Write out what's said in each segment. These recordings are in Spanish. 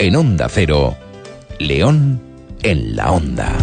En Onda Cero, León en la Onda.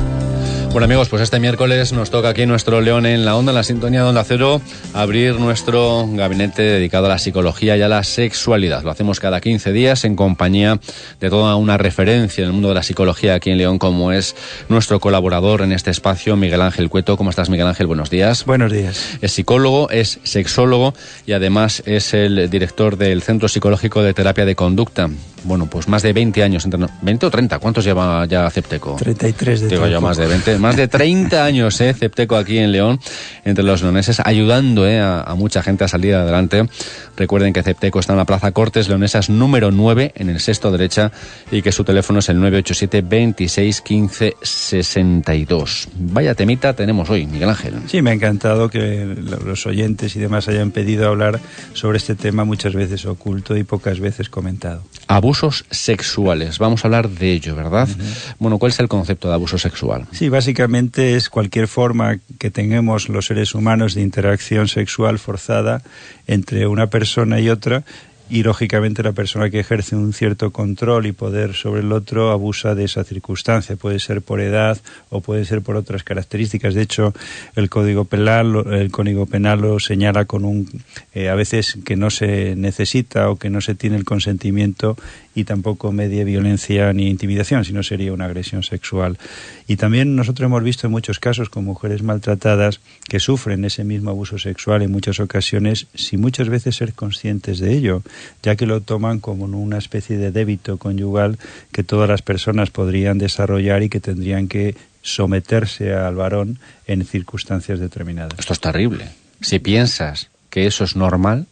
Bueno, amigos, pues este miércoles nos toca aquí nuestro León en la Onda, en la sintonía de Onda Cero, abrir nuestro gabinete dedicado a la psicología y a la sexualidad. Lo hacemos cada 15 días en compañía de toda una referencia en el mundo de la psicología aquí en León, como es nuestro colaborador en este espacio, Miguel Ángel Cueto. ¿Cómo estás, Miguel Ángel? Buenos días. Buenos días. Es psicólogo, es sexólogo y además es el director del Centro Psicológico de Terapia de Conducta. Bueno, pues más de 20 años, 20 o 30, ¿cuántos lleva ya Cepteco? 33 de Digo yo, más de 20, más de 30 años, Cepteco aquí en León, entre los leoneses, ayudando a mucha gente a salir adelante. Recuerden que Cepteco está en la Plaza Cortes Leonesas número 9, en el sexto derecha, y que su teléfono es el 987 26 15 62. Vaya temita tenemos hoy, Miguel Ángel. Sí, me ha encantado que los oyentes y demás hayan pedido hablar sobre este tema, muchas veces oculto y pocas veces comentado. Abusos sexuales, vamos a hablar de ello, ¿verdad? Uh-huh. Bueno, ¿cuál es el concepto de abuso sexual? Sí, básicamente es cualquier forma que tengamos los seres humanos de interacción sexual forzada entre una persona y otra, y lógicamente la persona que ejerce un cierto control y poder sobre el otro abusa de esa circunstancia. Puede ser por edad o puede ser por otras características. De hecho, el Código Penal lo señala con a veces que no se necesita o que no se tiene el consentimiento, y tampoco media violencia ni intimidación, sino sería una agresión sexual. Y también nosotros hemos visto en muchos casos con mujeres maltratadas que sufren ese mismo abuso sexual en muchas ocasiones, sin muchas veces ser conscientes de ello, ya que lo toman como una especie de débito conyugal que todas las personas podrían desarrollar y que tendrían que someterse al varón en circunstancias determinadas. Esto es terrible. Si piensas que eso es normal...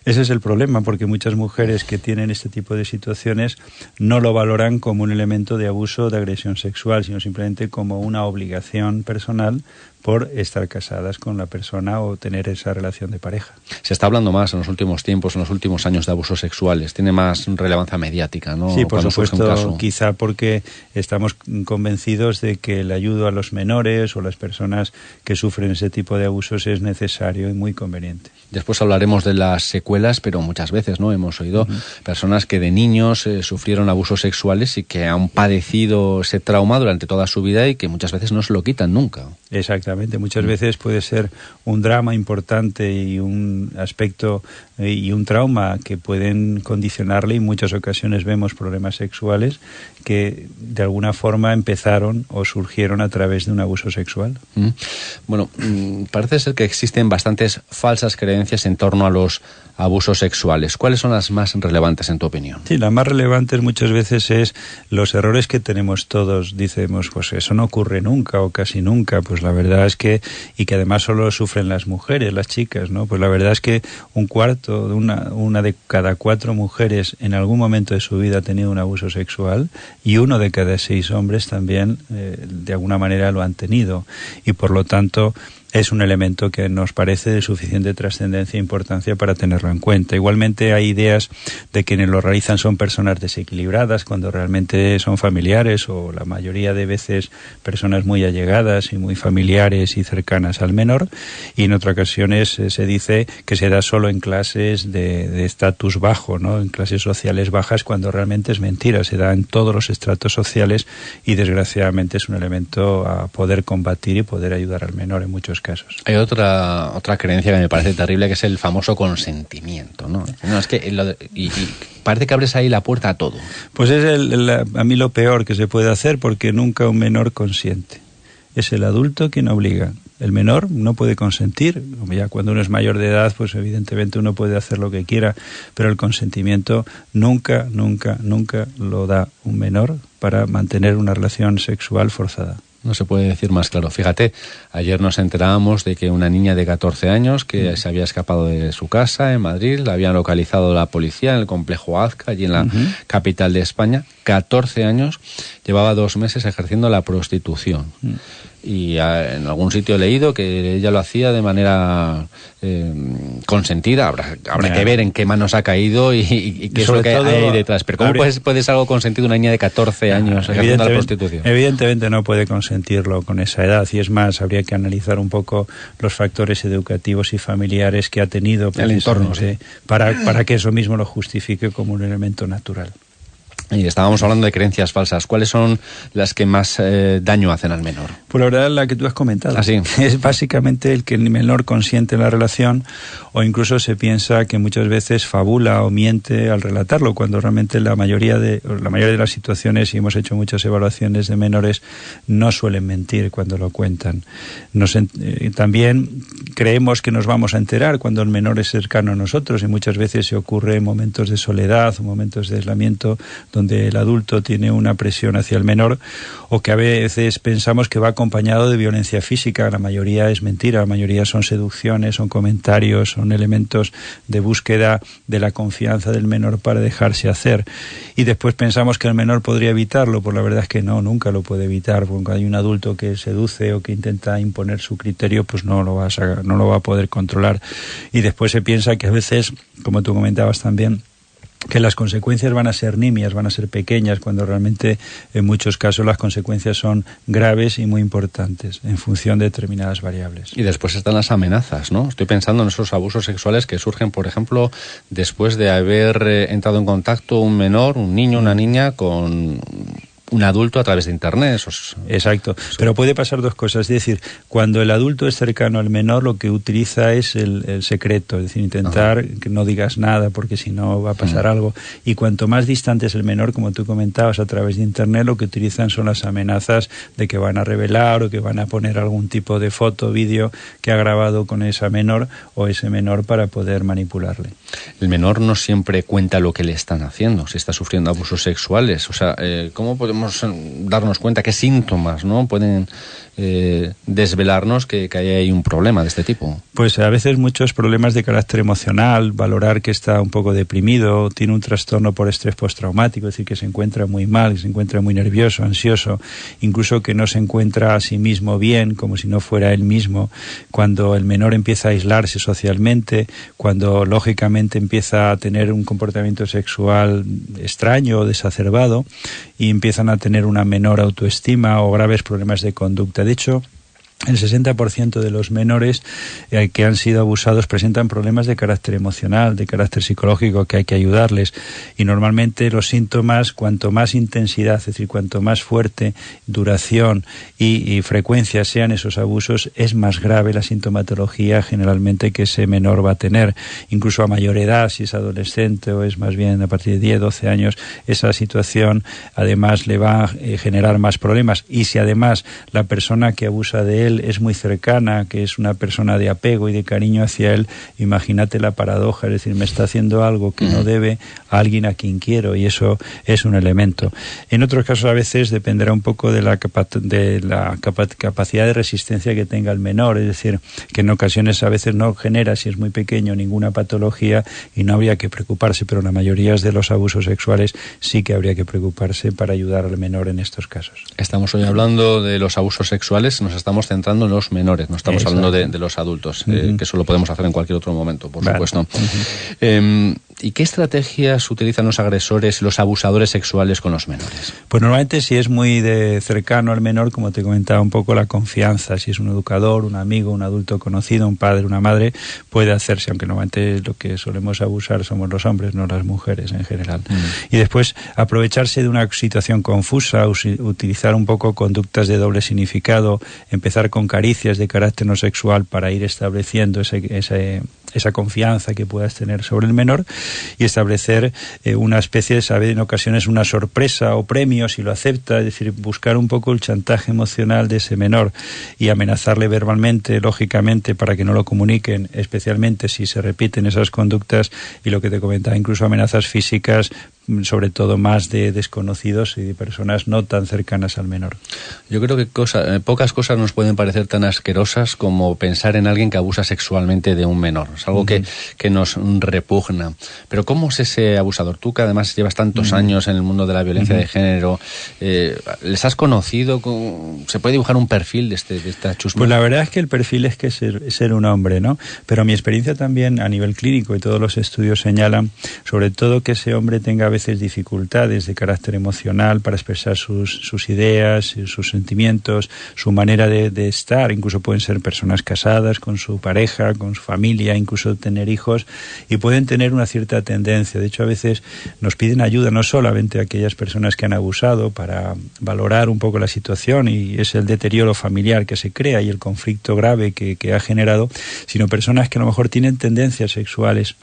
Ese es el problema, porque muchas mujeres que tienen este tipo de situaciones no lo valoran como un elemento de abuso o de agresión sexual, sino simplemente como una obligación personal por estar casadas con la persona o tener esa relación de pareja. Se está hablando más en los últimos tiempos, en los últimos años, de abusos sexuales. Tiene más relevancia mediática, ¿no? Sí, por supuesto, quizá porque estamos convencidos de que el ayudo a los menores o las personas que sufren ese tipo de abusos es necesario y muy conveniente. Después hablaremos de las secuelas, pero muchas veces no hemos oído personas que de niños sufrieron abusos sexuales y que han padecido ese trauma durante toda su vida y que muchas veces no se lo quitan nunca. Exactamente, muchas veces puede ser un drama importante y un aspecto y un trauma que pueden condicionarle, y en muchas ocasiones vemos problemas sexuales que de alguna forma empezaron o surgieron a través de un abuso sexual. Bueno, parece ser que existen bastantes falsas creencias en torno a los abusos sexuales. ¿Cuáles son las más relevantes en tu opinión? Sí, las más relevantes muchas veces es los errores que tenemos todos. Decimos, pues eso no ocurre nunca o casi nunca. Pues la verdad es que, y que además solo sufren las mujeres, las chicas, ¿no? Pues la verdad es que un cuarto de una de cada 4 mujeres en algún momento de su vida ha tenido un abuso sexual, y 1 de cada 6 hombres también de alguna manera lo han tenido, y por lo tanto es un elemento que nos parece de suficiente trascendencia e importancia para tenerlo en cuenta. Igualmente hay ideas de quienes lo realizan son personas desequilibradas, cuando realmente son familiares, o la mayoría de veces personas muy allegadas y muy familiares y cercanas al menor, y en otras ocasiones se dice que se da solo en clases de estatus bajo, ¿no? En clases sociales bajas, cuando realmente es mentira, se da en todos los estratos sociales, y desgraciadamente es un elemento a poder combatir y poder ayudar al menor en muchos casos. Hay otra creencia que me parece terrible, que es el famoso consentimiento, ¿no? No, es que y parece que abres ahí la puerta a todo. Pues es a mí lo peor que se puede hacer, porque nunca un menor consiente. Es el adulto quien obliga. El menor no puede consentir. Ya cuando uno es mayor de edad, pues evidentemente uno puede hacer lo que quiera, pero el consentimiento nunca lo da un menor para mantener una relación sexual forzada. No se puede decir más claro. Fíjate, ayer nos enterábamos de que una niña de 14 años que se había escapado de su casa en Madrid, la habían localizado la policía en el complejo Azca, allí en la capital de España. 14 años, llevaba 2 meses ejerciendo la prostitución. Y en algún sitio he leído que ella lo hacía de manera consentida. Habrá que ver en qué manos ha caído y qué es lo que hay ahí detrás. Pero ¿cómo puede ser algo consentido una niña de 14 años ejerciendo la prostitución? Evidentemente no puede consentirlo con esa edad, y es más, habría que analizar un poco los factores educativos y familiares que ha tenido el entorno, sí, para que eso mismo lo justifique como un elemento natural. Y estábamos hablando de creencias falsas. ¿Cuáles son las que más daño hacen al menor? Pues la verdad es la que tú has comentado. ¿Ah, sí? Es básicamente el que el menor consiente en la relación, o incluso se piensa que muchas veces fabula o miente al relatarlo, cuando realmente la mayoría de las situaciones, y hemos hecho muchas evaluaciones de menores, no suelen mentir cuando lo cuentan. También creemos que nos vamos a enterar cuando el menor es cercano a nosotros, y muchas veces se ocurre en momentos de soledad o momentos de aislamiento, donde el adulto tiene una presión hacia el menor, o que a veces pensamos que va acompañado de violencia física. La mayoría es mentira, la mayoría son seducciones, son comentarios, son elementos de búsqueda de la confianza del menor para dejarse hacer. Y después pensamos que el menor podría evitarlo, pues la verdad es que no, nunca lo puede evitar, porque cuando hay un adulto que seduce o que intenta imponer su criterio, pues no lo va a poder controlar. Y después se piensa que a veces, como tú comentabas también, que las consecuencias van a ser nimias, van a ser pequeñas, cuando realmente en muchos casos las consecuencias son graves y muy importantes en función de determinadas variables. Y después están las amenazas, ¿no? Estoy pensando en esos abusos sexuales que surgen, por ejemplo, después de haber entrado en contacto un menor, un niño, una niña, con un adulto a través de Internet. Exacto, pero puede pasar dos cosas. Es decir, cuando el adulto es cercano al menor, lo que utiliza es el secreto, es decir, intentar que no digas nada, porque si no va a pasar algo. Y cuanto más distante es el menor, como tú comentabas, a través de Internet, lo que utilizan son las amenazas de que van a revelar o que van a poner algún tipo de foto, vídeo que ha grabado con esa menor o ese menor para poder manipularle. El menor no siempre cuenta lo que le están haciendo, si está sufriendo abusos sexuales. O sea, ¿cómo podemos darnos cuenta qué síntomas, ¿no?, pueden desvelarnos que hay ahí un problema de este tipo? Pues a veces muchos problemas de carácter emocional, valorar que está un poco deprimido, tiene un trastorno por estrés postraumático, es decir, que se encuentra muy mal, que se encuentra muy nervioso, ansioso, incluso que no se encuentra a sí mismo bien, como si no fuera él mismo, cuando el menor empieza a aislarse socialmente, cuando lógicamente empieza a tener un comportamiento sexual extraño o desacerbado, y empiezan a tener una menor autoestima o graves problemas de conducta. De hecho, el 60% de los menores que han sido abusados presentan problemas de carácter emocional, de carácter psicológico, que hay que ayudarles. Y normalmente los síntomas, cuanto más intensidad, es decir, cuanto más fuerte, duración y frecuencia sean esos abusos, es más grave la sintomatología generalmente que ese menor va a tener. Incluso a mayor edad, si es adolescente o es más bien a partir de 10, 12 años, esa situación además le va a generar más problemas. Y si además la persona que abusa de él es muy cercana, que es una persona de apego y de cariño hacia él, imagínate la paradoja, es decir, me está haciendo algo que no debe a alguien a quien quiero, y eso es un elemento. En otros casos a veces dependerá un poco de la capacidad de resistencia que tenga el menor, es decir, que en ocasiones a veces no genera, si es muy pequeño, ninguna patología y no habría que preocuparse, pero en la mayoría de los abusos sexuales sí que habría que preocuparse para ayudar al menor en estos casos. Estamos hoy hablando de los abusos sexuales, nos estamos centrando en los menores, no estamos hablando de los adultos, que eso lo podemos hacer en cualquier otro momento, por supuesto. ¿Y qué estrategias utilizan los agresores, los abusadores sexuales con los menores? Pues normalmente si es muy cercano al menor, como te comentaba un poco, la confianza, si es un educador, un amigo, un adulto conocido, un padre, una madre, puede hacerse, aunque normalmente lo que solemos abusar somos los hombres, no las mujeres en general. Y después aprovecharse de una situación confusa, utilizar un poco conductas de doble significado, empezar con caricias de carácter no sexual para ir estableciendo esa confianza que puedas tener sobre el menor, y establecer una especie de, saber en ocasiones una sorpresa o premio si lo acepta, es decir, buscar un poco el chantaje emocional de ese menor y amenazarle verbalmente, lógicamente, para que no lo comuniquen, especialmente si se repiten esas conductas, y lo que te comentaba, incluso amenazas físicas, sobre todo más de desconocidos y de personas no tan cercanas al menor. Yo creo que pocas cosas nos pueden parecer tan asquerosas como pensar en alguien que abusa sexualmente de un menor. Es algo que nos repugna. Pero ¿cómo es ese abusador? Tú, que además llevas tantos años en el mundo de la violencia de género, ¿les has conocido? ¿Se puede dibujar un perfil de esta chusma? Pues la verdad es que el perfil es que ser un hombre, ¿no? Pero mi experiencia también a nivel clínico, y todos los estudios señalan, sobre todo, que ese hombre tenga a veces veces dificultades de carácter emocional para expresar sus ideas, sus sentimientos, su manera de estar. Incluso pueden ser personas casadas con su pareja, con su familia, incluso tener hijos, y pueden tener una cierta tendencia. De hecho, a veces nos piden ayuda no solamente a aquellas personas que han abusado para valorar un poco la situación, y es el deterioro familiar que se crea y el conflicto grave que ha generado, sino personas que a lo mejor tienen tendencias sexuales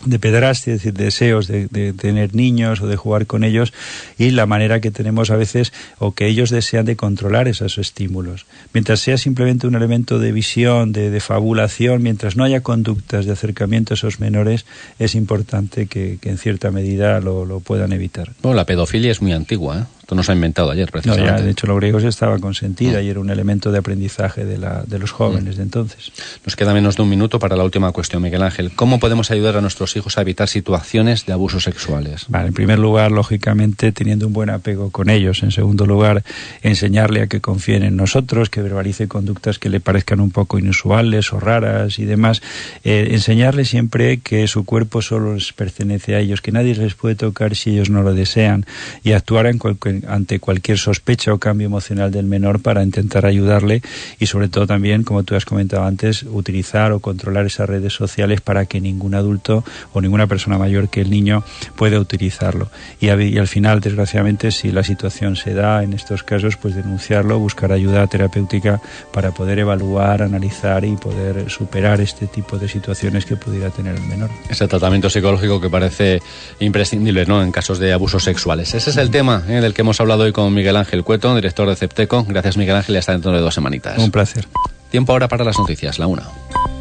de pederastia, es decir, deseos de tener niños o de jugar con ellos, y la manera que tenemos a veces, o que ellos desean, de controlar esos estímulos. Mientras sea simplemente un elemento de visión, de fabulación, mientras no haya conductas de acercamiento a esos menores, es importante que en cierta medida lo puedan evitar. Bueno, la pedofilia es muy antigua, ¿eh? Esto no se ha inventado ayer, precisamente. No, ya, de hecho, los griegos estaba consentida y era un elemento de aprendizaje de los jóvenes de entonces. Nos queda menos de un minuto para la última cuestión, Miguel Ángel. ¿Cómo podemos ayudar a nuestros hijos a evitar situaciones de abusos sexuales? Vale, en primer lugar, lógicamente, teniendo un buen apego con ellos. En segundo lugar, enseñarle a que confíen en nosotros, que verbalice conductas que le parezcan un poco inusuales o raras y demás. Enseñarle siempre que su cuerpo solo les pertenece a ellos, que nadie les puede tocar si ellos no lo desean, y actuar ante cualquier sospecha o cambio emocional del menor para intentar ayudarle, y sobre todo también, como tú has comentado antes, utilizar o controlar esas redes sociales para que ningún adulto o ninguna persona mayor que el niño pueda utilizarlo. Y al final, desgraciadamente, si la situación se da en estos casos, pues denunciarlo, buscar ayuda terapéutica para poder evaluar, analizar y poder superar este tipo de situaciones que pudiera tener el menor. Ese tratamiento psicológico que parece imprescindible, ¿no?, en casos de abusos sexuales. Ese es el tema del que hemos hablado hoy con Miguel Ángel Cueto, director de CEPTECO. Gracias, Miguel Ángel, y hasta dentro de 2 semanitas. Un placer. Tiempo ahora para las noticias, la 1.